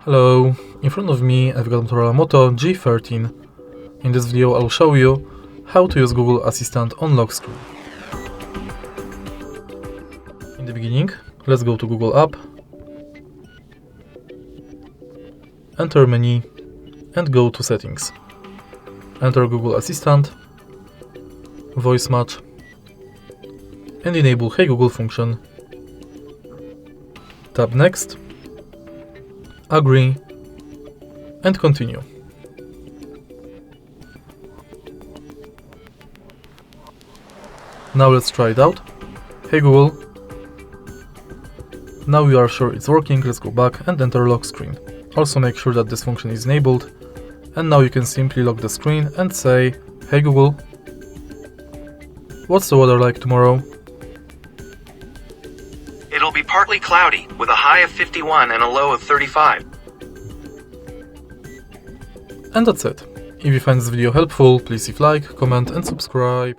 Hello, in front of me I've got MOTOROLA Moto G13. In this video I'll show you how to use Google Assistant on lock screen. In the beginning, let's go to Google app, enter menu and go to settings. Enter Google Assistant, voice match and enable Hey Google function. Tap next, agree and continue. Now let's try it out. Hey Google. Now we are sure it's working, let's go back and enter lock screen. Also make sure that this function is enabled. And now you can simply lock the screen and say, Hey Google, what's the weather like tomorrow? It'll be partly cloudy, with a high of 51 and a low of 35. And that's it. If you find this video helpful, please leave like, comment and subscribe.